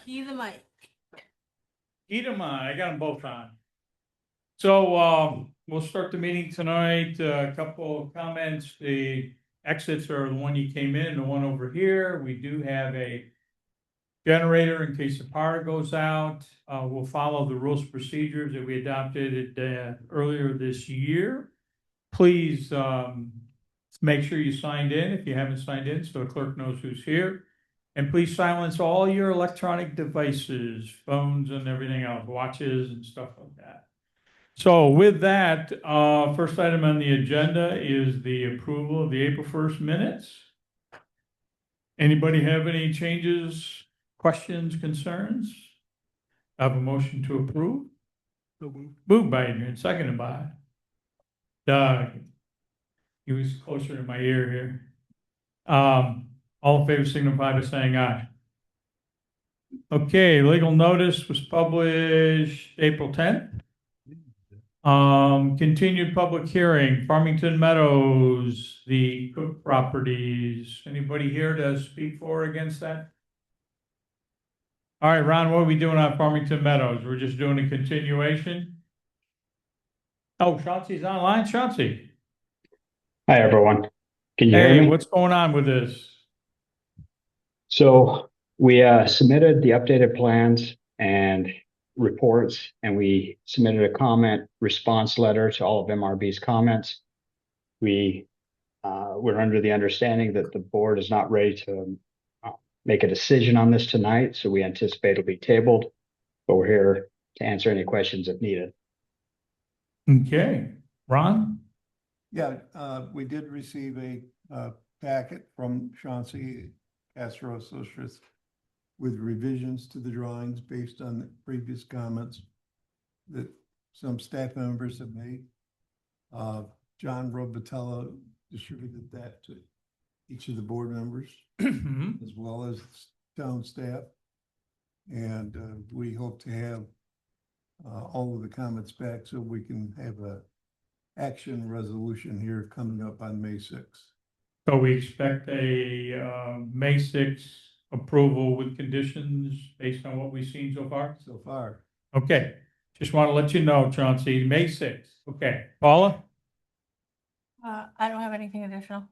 Key the mic. Eat them on. I got them both on. So we'll start the meeting tonight. A couple of comments. The exits are the one you came in, the one over here. We do have a generator in case the power goes out. We'll follow the rules and procedures that we adopted earlier this year. Please make sure you signed in if you haven't signed in, so the clerk knows who's here. And please silence all your electronic devices, phones and everything else, watches and stuff like that. So with that, first item on the agenda is the approval of the April 1st minutes. Anybody have any changes, questions, concerns? I have a motion to approve. Moved by Adrian, seconded by Doug. He was closer to my ear here. All in favor signify by saying aye. Okay, legal notice was published April 10th. Continued public hearing, Farmington Meadows, the Cook properties. Anybody here to speak for or against that? All right, Ron, what are we doing on Farmington Meadows? We're just doing a continuation? Oh, Chauncey's online. Chauncey. Hi, everyone. Can you hear me? What's going on with this? So we submitted the updated plans and reports, and we submitted a comment response letter to all of MRB's comments. We were under the understanding that the board is not ready to make a decision on this tonight, so we anticipate it'll be tabled, but we're here to answer any questions if needed. Okay, Ron? Yeah, we did receive a packet from Chauncey Castro Associates with revisions to the drawings based on the previous comments that some staff members have made. John Robitella distributed that to each of the board members as well as town staff. And we hope to have all of the comments back so we can have a action resolution here coming up on May 6th. So we expect a May 6th approval with conditions based on what we've seen so far? So far. Okay, just want to let you know, Chauncey, May 6th. Okay, Paula? I don't have anything additional.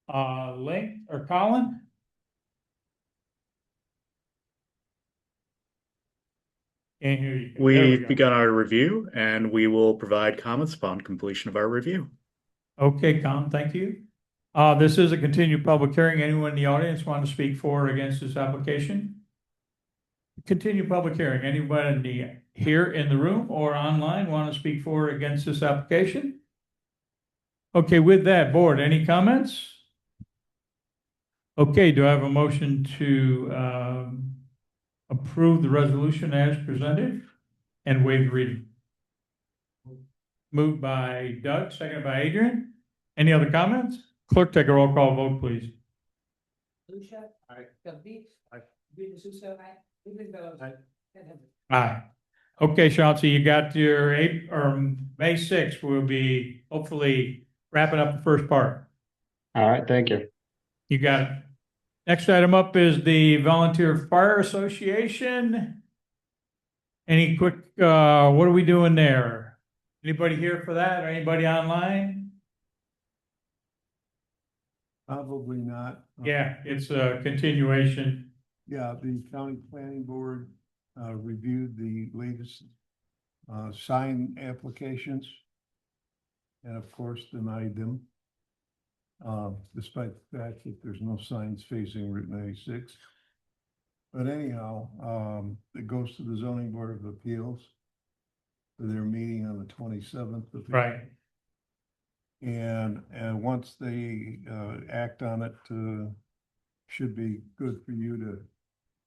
Link or Colin? Can't hear you. We've begun our review and we will provide comments upon completion of our review. Okay, Colin, thank you. This is a continued public hearing. Anyone in the audience want to speak for or against this application? Continued public hearing. Anybody here in the room or online want to speak for or against this application? Okay, with that, board, any comments? Okay, do I have a motion to approve the resolution as presented and waive the reading? Moved by Doug, seconded by Adrian. Any other comments? Clerk, take a roll call vote, please. Lucia. Aye. Doug Beach. Aye. Rita Sousa. Aye. Adrian Bellows. Aye. Aye. Okay, Chauncey, you got your May 6th. We'll be hopefully wrapping up the first part. All right, thank you. You got it. Next item up is the Volunteer Fire Association. Any quick, what are we doing there? Anybody here for that or anybody online? Probably not. Yeah, it's a continuation. Yeah, the county planning board reviewed the latest sign applications and of course denied them. Despite the fact that there's no signs facing Route 96. But anyhow, it goes to the Zoning Board of Appeals for their meeting on the 27th of Right. And once they act on it, should be good for you to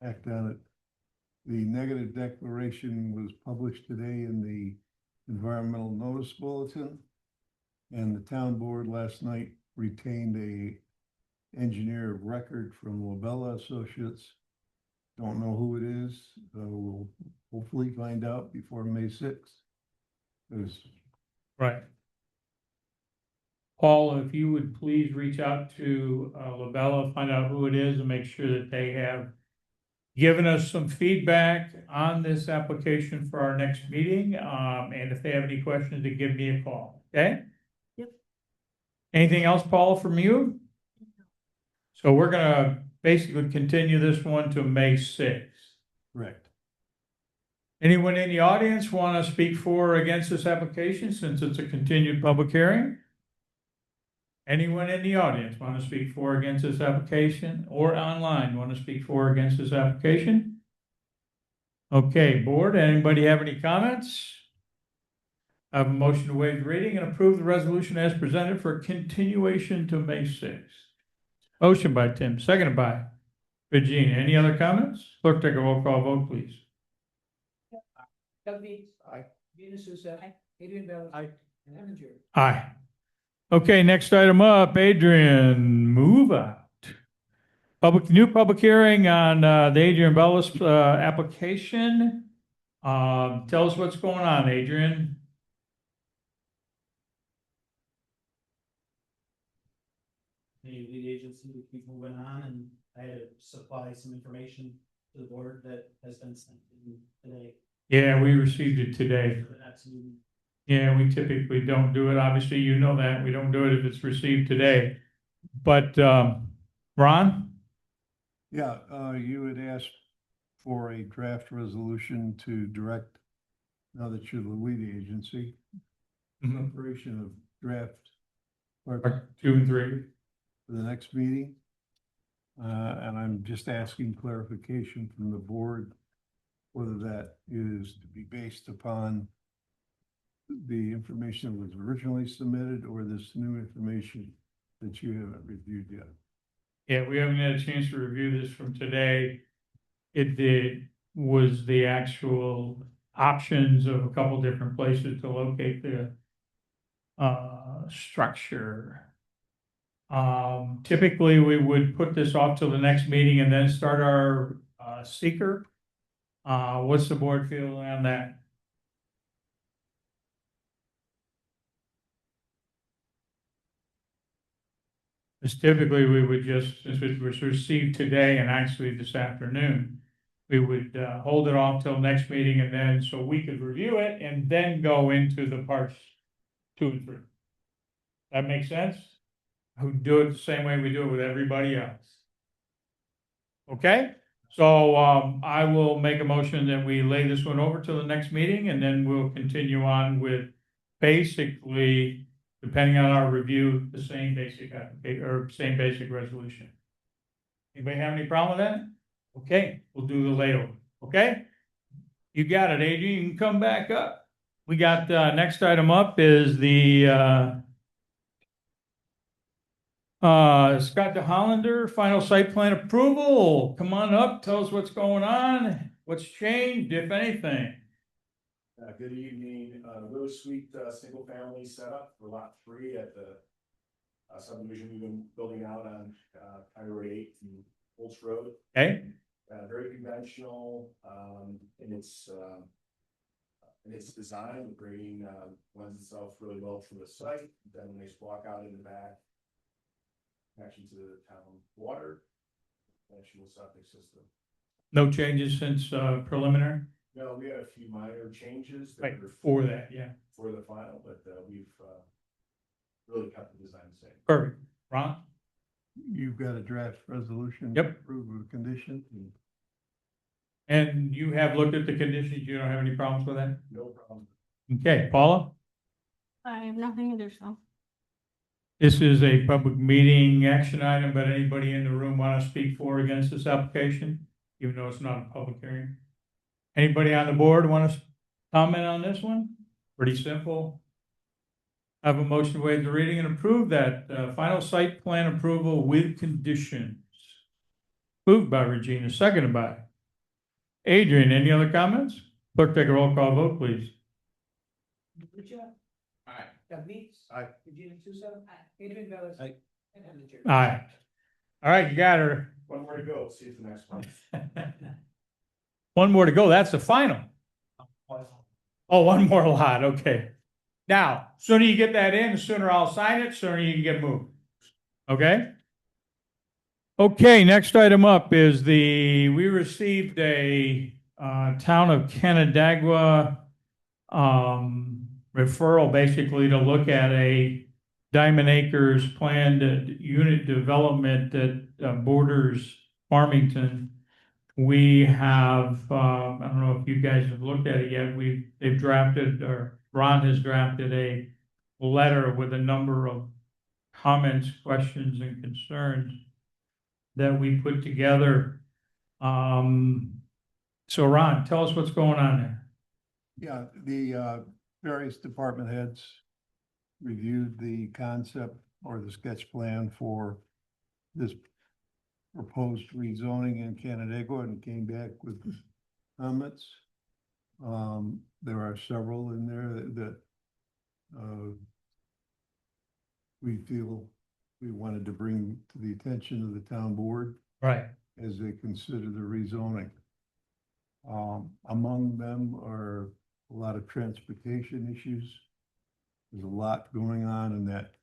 act on it. The negative declaration was published today in the Environmental Notice Bulletin, and the town board last night retained a engineer of record from Lobella Associates. Don't know who it is. We'll hopefully find out before May 6th. Right. Paul, if you would please reach out to Lobella, find out who it is and make sure that they have giving us some feedback on this application for our next meeting. And if they have any questions, to give me a call, okay? Yep. Anything else, Paul, from you? So we're gonna basically continue this one to May 6th. Correct. Anyone in the audience want to speak for or against this application since it's a continued public hearing? Anyone in the audience want to speak for or against this application or online want to speak for or against this application? Okay, board, anybody have any comments? I have a motion to waive the reading and approve the resolution as presented for continuation to May 6th. Motion by Tim, seconded by Regina. Any other comments? Clerk, take a roll call vote, please. Doug Beats. Aye. Gina Souza. Aye. Adrian Bello. Aye. And Ellen Jerry. Aye. Okay, next item up, Adrian, move out. New public hearing on the Adrian Bellis application. Tell us what's going on, Adrian. The lead agency to keep moving on, and I had to supply some information to the board that has been sent in today. Yeah, we received it today. For the next meeting. Yeah, we typically don't do it. Obviously, you know that. We don't do it if it's received today. But, Ron? Yeah, you had asked for a draft resolution to direct, now that you're the lead agency, preparation of draft Part 2 and 3. for the next meeting. And I'm just asking clarification from the board, whether that is to be based upon the information that was originally submitted or this new information that you haven't reviewed yet. Yeah, we haven't had a chance to review this from today. Was the actual options of a couple different places to locate the structure. Typically, we would put this off till the next meeting and then start our seeker. What's the board feel on that? Because typically we would just, since it was received today and actually this afternoon, we would hold it off till next meeting and then, so we could review it and then go into the parts 2 and 3. That makes sense? Who do it the same way we do it with everybody else. Okay, so I will make a motion that we lay this one over till the next meeting and then we'll continue on with basically, depending on our review, the same basic application or same basic resolution. Anybody have any problem with that? Okay, we'll do the layover. Okay, you got it, Adrian. You can come back up. We got next item up is the Scott DeHollander final site plan approval. Come on up. Tell us what's going on. What's changed, if anything. Good evening, really sweet, single family setup for lot 3 at the subdivision we've been building out on, County Road 8 and Holtz Road. Okay, Very conventional, in its design. The grading, lends itself really well to the site, then a nice walk out in the back. Connection to the town water, connection with septic system. no changes since preliminary? No, we had a few minor changes. Right, for that, yeah. For the final, but we've really kept the design the same. Perfect. Ron? You've got a draft resolution. Yep. Approved with conditions. And you have looked at the conditions. You don't have any problems with that? No problem. Okay, Paula? I have nothing additional. This is a public meeting action item, but anybody in the room want to speak for or against this application, even though it's not a public hearing? Anybody on the board want to comment on this one? Pretty simple. I have a motion to waive the reading and approve that final site plan approval with conditions. Moved by Regina, seconded by Adrian. Any other comments? Clerk, take a roll call vote, please. Lucia. Aye. Doug Beats. Aye. Gina Souza. Aye. Adrian Bello. Aye. And Ellen Jerry. Aye. All right, you got her. One more to go, see you at the next one. One more to go. That's the final. Oh, one more lot. Okay. Now, sooner you get that in, the sooner I'll sign it, sooner you can get moved. Okay? Okay, next item up is we received a, town of Canandaigua, referral basically to look at a Diamond Acres planned unit development that borders Farmington. We have, I don't know if you guys have looked at it yet, they've drafted, or Ron has drafted a letter with a number of comments, questions, and concerns that we put together. So Ron, tell us what's going on there. Yeah, the various department heads reviewed the concept or the sketch plan for this proposed rezoning in Canandaigua and came back with comments. There are several in there that we feel we wanted to bring to the attention of the town board Right. as they consider the rezoning. Among them are a lot of transportation issues. There's a lot going on in that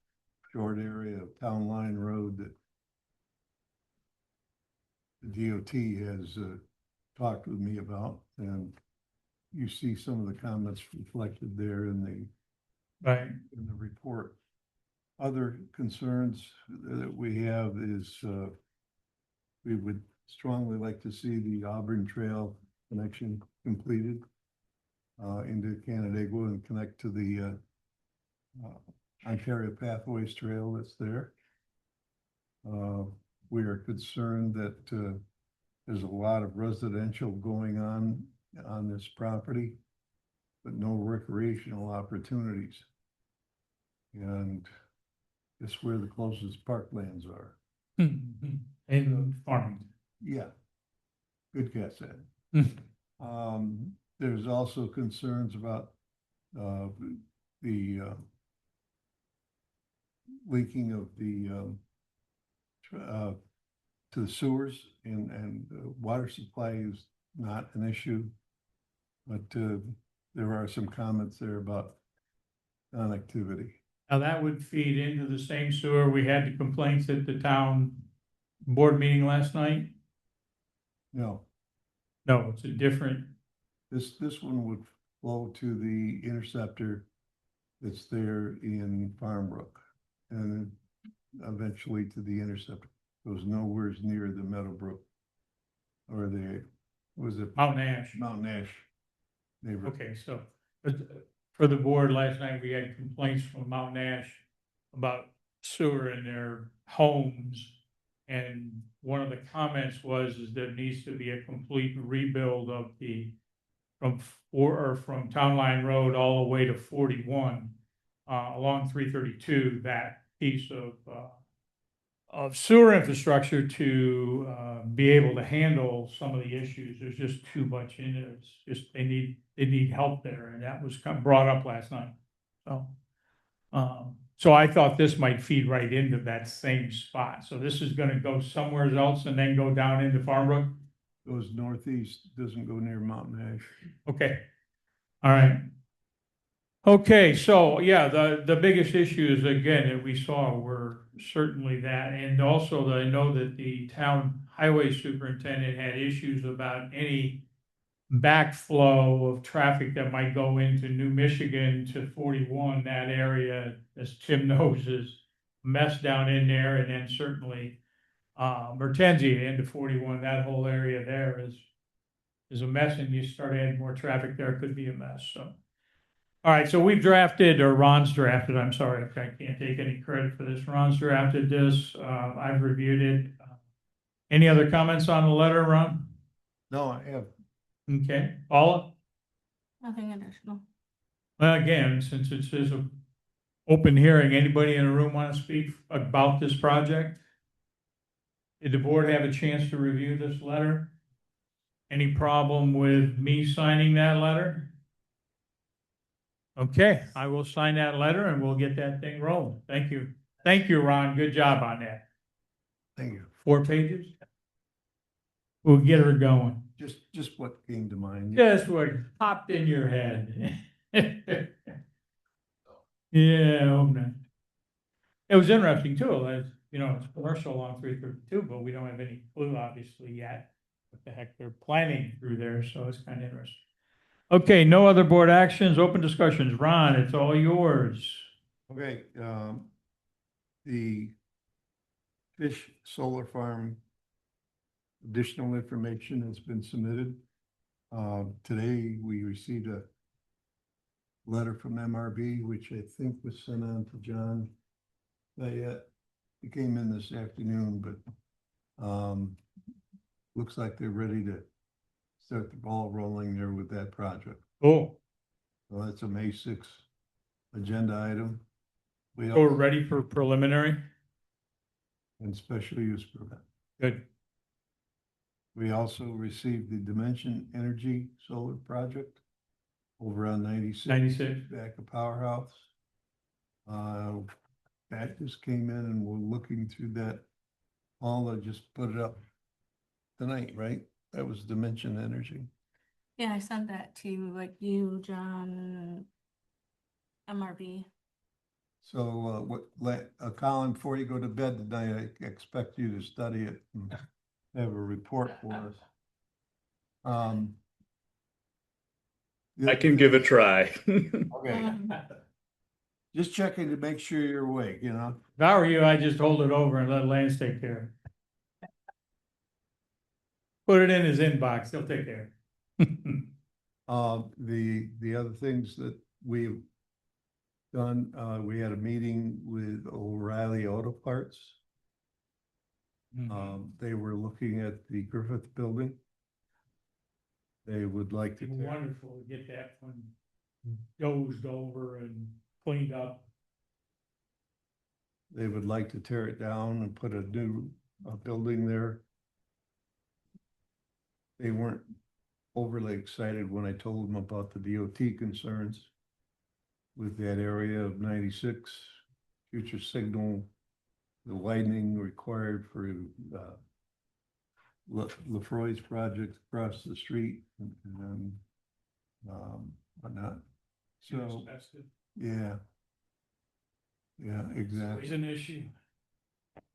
short area of Town Line Road that the DOT has talked with me about, and you see some of the comments reflected there in the report. Other concerns that we have is we would strongly like to see the Auburn Trail connection completed into Canandaigua and connect to the Ontario Pathways Trail that's there. We are concerned that there's a lot of residential going on this property, but no recreational opportunities. And it's where the closest parklands are. In Farmington. Yeah, good guess, Ed. Hmm. There's also concerns about the leaking of the to the sewers, and water supply is not an issue. But there are some comments there about connectivity. Now that would feed into the same sewer. We had the complaints at the town board meeting last night. No, No, it's a different, this one would flow to the interceptor that's there in Farmbrook, and eventually to the interceptor. Goes nowhere near the Meadowbrook or was it Mountain Ash. Mountain Ash neighborhood. Okay, so for the board last night, we had complaints from Mountain Ash about sewer in their homes. And one of the comments was there needs to be a complete rebuild of from Town Line Road all the way to 41 along 332, that piece of sewer infrastructure to be able to handle some of the issues. There's just too much in it. It's just they need help there, and that was brought up last night. So I thought this might feed right into that same spot. So this is going to go somewhere else and then go down into Farmbrook. Goes northeast, doesn't go near Mountain Ash. Okay, all right. Okay, so yeah, the biggest issues again that we saw were certainly that, and also I know that the town highway superintendent had issues about any backflow of traffic that might go into New Michigan to 41, that area, as Tim knows, is a mess down in there, and then certainly Mertensia into 41, that whole area there is a mess, and you start adding more traffic there, it could be a mess, so. All right, so we've drafted, or Ron's drafted, I'm sorry, I can't take any credit for this. Ron's drafted this, I've reviewed it. Any other comments on the letter, Ron? No, I have. Okay, Paula? Nothing additional. Well, again, since it says an open hearing, anybody in the room want to speak about this project? Did the board have a chance to review this letter? Any problem with me signing that letter? Okay, I will sign that letter and we'll get that thing rolling. Thank you. Thank you, Ron. Good job on that. Thank you. 4 pages? We'll get her going. Just what came to mind. Just what popped in your head. Yeah, I hope not. It was interesting too. you know, it's commercial along 332, but we don't have any clue, obviously, yet what the heck they're planning through there, so it's kind of interesting. Okay, no other board actions, open discussions. Ron, it's all yours. Okay, the fish solar farm, additional information has been submitted. Today, we received a letter from MRB, which I think was sent on to John. It came in this afternoon, but looks like they're ready to start the ball rolling there with that project. Cool. So that's a May 6th agenda item. We So we're also, ready for preliminary? and special use permit. Good. We also received the Dimension Energy Solar Project over on 96. 96. Back of Powerhouse. That just came in and we're looking through that. Paula just put it up tonight, right? That was Dimension Energy. Yeah, I sent that to like you, John, MRB. So Colin, before you go to bed tonight, I expect you to study it and have a report for us. I can give it a try. Okay, just checking to make sure you're awake, you know? If I were you, I'd just hold it over and let Lance take care. Put it in his inbox, he'll take care. The other things that we've done, we had a meeting with O'Reilly Auto Parts. They were looking at the Griffith Building. They would like to. Wonderful to get that one dozed over and cleaned up. They would like to tear it down and put a new building there. They weren't overly excited when I told them about the DOT concerns with that area of 96, future signal, the widening required for Lefroy's project across the street and whatnot. So, yeah. Yeah, exactly. It's an issue.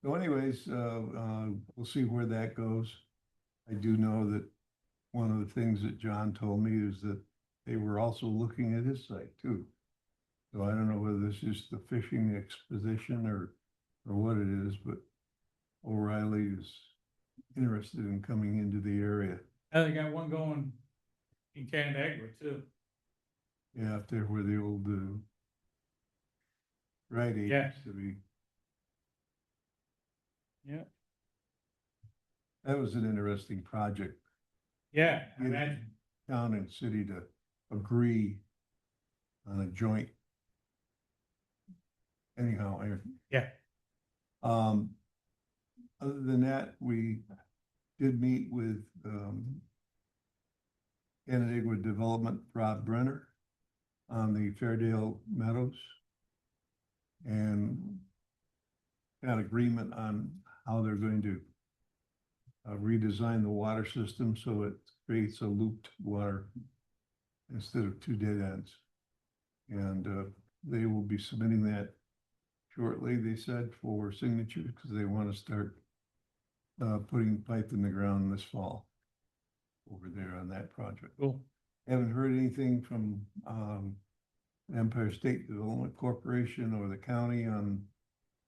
So anyways, we'll see where that goes. I do know that one of the things that John told me is that they were also looking at his site too. So I don't know whether this is the fishing exposition or what it is, but O'Reilly is interested in coming into the area. They got one going in Canandaigua too. Yeah, up there where the old Rite Aid Yeah. used to be. Yeah. That was an interesting project. Yeah, I Yeah. imagine. Town and city to agree on a joint. Anyhow, Yeah. Other than that, we did meet with, Canandaigua Development, Rob Brenner on the Fairdale Meadows. And got agreement on how they're going to redesign the water system so it creates a looped water instead of two dead ends. And they will be submitting that shortly, they said, for signature because they want to start putting pipe in the ground this fall over there on that project. Cool. Haven't heard anything from Empire State Development Corporation or the county on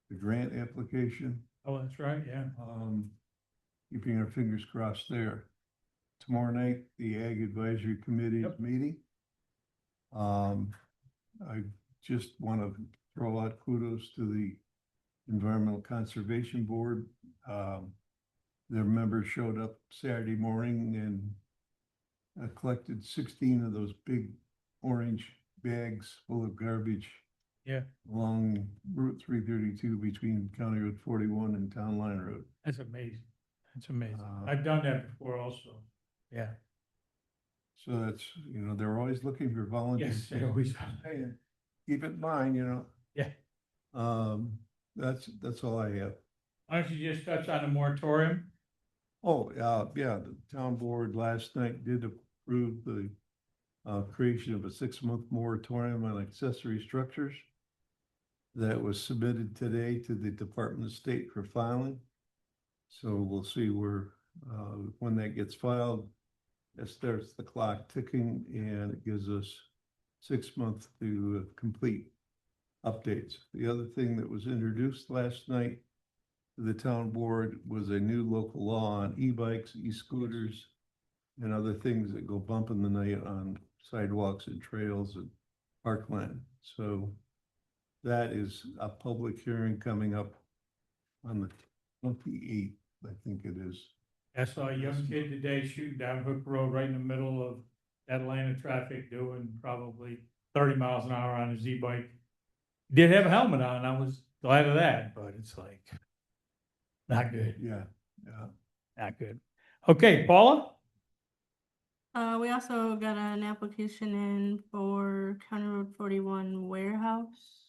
the grant application. Oh, that's right, yeah. Keeping our fingers crossed there. Tomorrow night, the Ag Advisory Committee is meeting. I just want to throw out kudos to the Environmental Conservation Board. Their members showed up Saturday morning and collected 16 of those big orange bags full of garbage. Yeah. Along Route 332 between County Road 41 and Town Line Road. That's amazing. That's amazing. I've done that before also. Yeah. So that's, they're always looking for volunteers. Yes, they always. Hey, keep it in mind, Yeah. That's all I have. Why don't you just touch on the moratorium? Oh, yeah, the town board last night did approve the creation of a 6-month moratorium on accessory structures. that was submitted today to the Department of State for filing. So we'll see when that gets filed, that starts the clock ticking and it gives us 6 months to complete updates. The other thing that was introduced last night to the town board was a new local law on e-bikes, e-scooters, and other things that go bump in the night on sidewalks and trails and parkland. So that is a public hearing coming up on the 28th, I think it is. I saw a young kid today shooting down Hook Road right in the middle of that lane of traffic doing probably 30 miles an hour on his e-bike. Did have a helmet on, I was glad of that, but it's like, not good, Yeah. not good. Okay, Paula? We also got an application in for County Road 41 warehouse.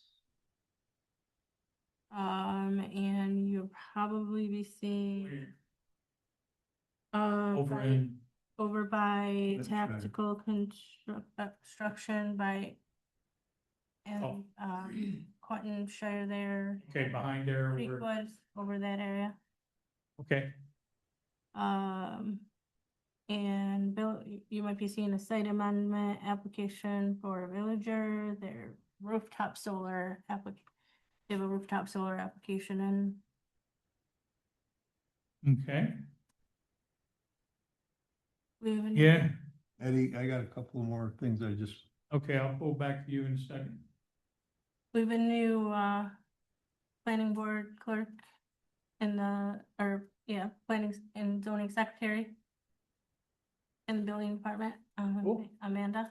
And you'll probably be seeing, Over in, over by That's right. tactical construction by, and, Quentin Shire there. okay, behind there, over, Creekwood, over that area. okay, And Bill, you might be seeing a site amendment application for a villager, their rooftop solar they have a rooftop solar application in. okay, We have a yeah, Eddie, I got a couple more things I just, okay, I'll pull back to you in a second. We have a new, planning board clerk in planning and zoning secretary in the building department, Cool. Amanda.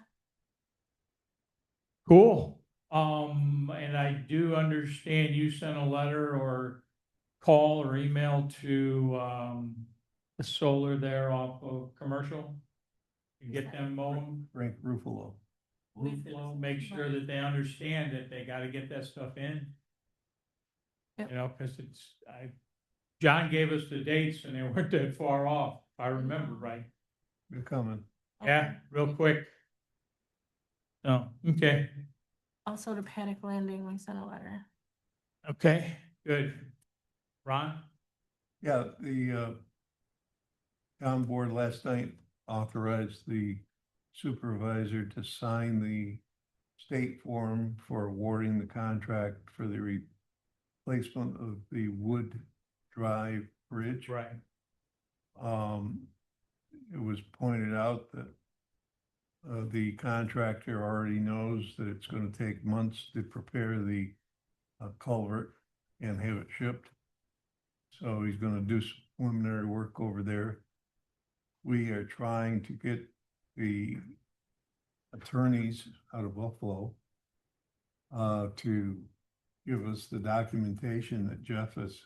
Cool. And I do understand you sent a letter or call or email to, the solar there off of Commercial. To get them mowed, Frank Ruffalo. roof flow, make sure that they understand that they gotta get that stuff in. Yep. You know, cause John gave us the dates and they weren't that far off, if I remember right. They're coming. Yeah, real quick. Oh, okay, Also to Paddock Landing, we sent a letter. okay, good. Ron? Yeah, the town board last night authorized the supervisor to sign the state form for awarding the contract for the replacement of the Wood Drive Bridge. Right. It was pointed out that the contractor already knows that it's gonna take months to prepare the culvert and have it shipped. So he's gonna do some preliminary work over there. We are trying to get the attorneys out of Buffalo to give us the documentation that Jeff has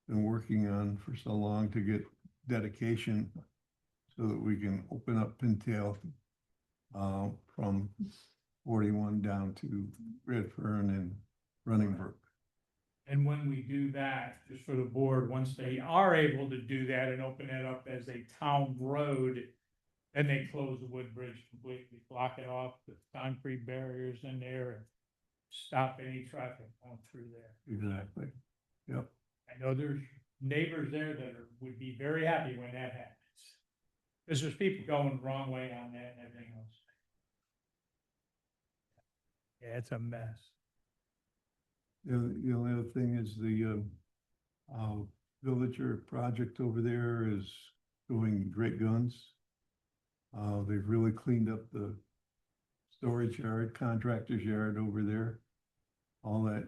been working on for so long to get dedication so that we can open up Pintail from 41 down to Redfern and Running Brook. And when we do that, just for the board, once they are able to do that and open it up as a town road, then they close the Wood Bridge completely, block it off with concrete barriers in there and stop any traffic going through there. Exactly. Yep. I know there's neighbors there that would be very happy when that happens. Because there's people going the wrong way on that and everything else. Yeah, it's a mess. The only other thing is the villager project over there is doing great guns. They've really cleaned up the storage yard, contractor's yard over there. All that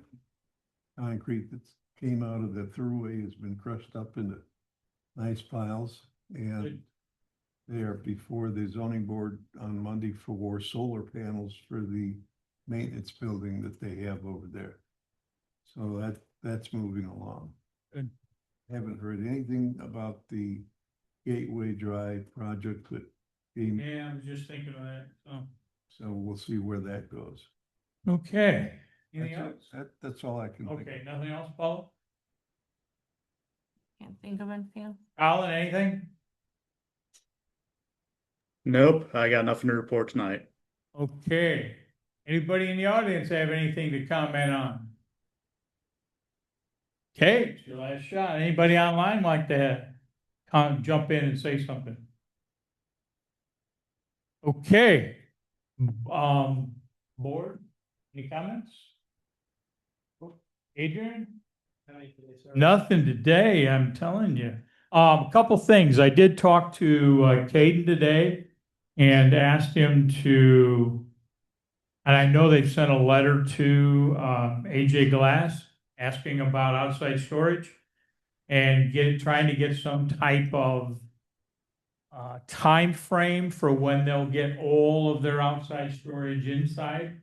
concrete that came out of the throughway has been crushed up into nice piles. And Good. they are before the zoning board on Monday for solar panels for the maintenance building that they have over there. So that's moving along. Good. Haven't heard anything about the Gateway Drive project that came, Yeah, I was just thinking of that, so. so we'll see where that goes. Okay, anything That's else? it. That's all I can think of. Okay, nothing else, Paul? Can't think of anything else. Colin, anything? Nope, I got nothing to report tonight. Okay, anybody in the audience have anything to comment on? Okay, it's your last shot. Anybody online like to jump in and say something? Okay. Board, any comments? Adrian? Nothing today, I'm telling you. A couple things. I did talk to Caden today and asked him to, and I know they've sent a letter to AJ Glass asking about outside storage and trying to get some type of time frame for when they'll get all of their outside storage inside.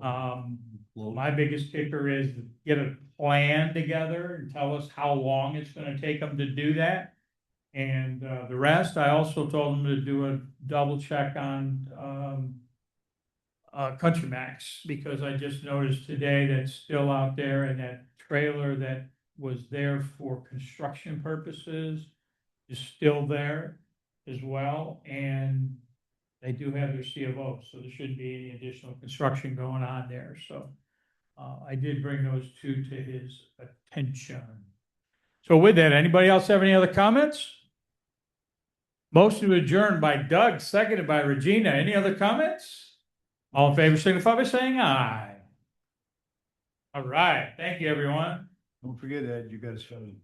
My biggest kicker is to get a plan together and tell us how long it's gonna take them to do that. And the rest, I also told them to do a double check on Country Max, because I just noticed today that's still out there, and that trailer that was there for construction purposes is still there as well, and they do have their C of O, so there shouldn't be any additional construction going on there, so I did bring those two to his attention. So with that, anybody else have any other comments? Motion to adjourn by Doug, seconded by Regina. Any other comments? All in favor, signify by saying aye. All right, thank you, everyone. Don't forget, Ed, you gotta show me.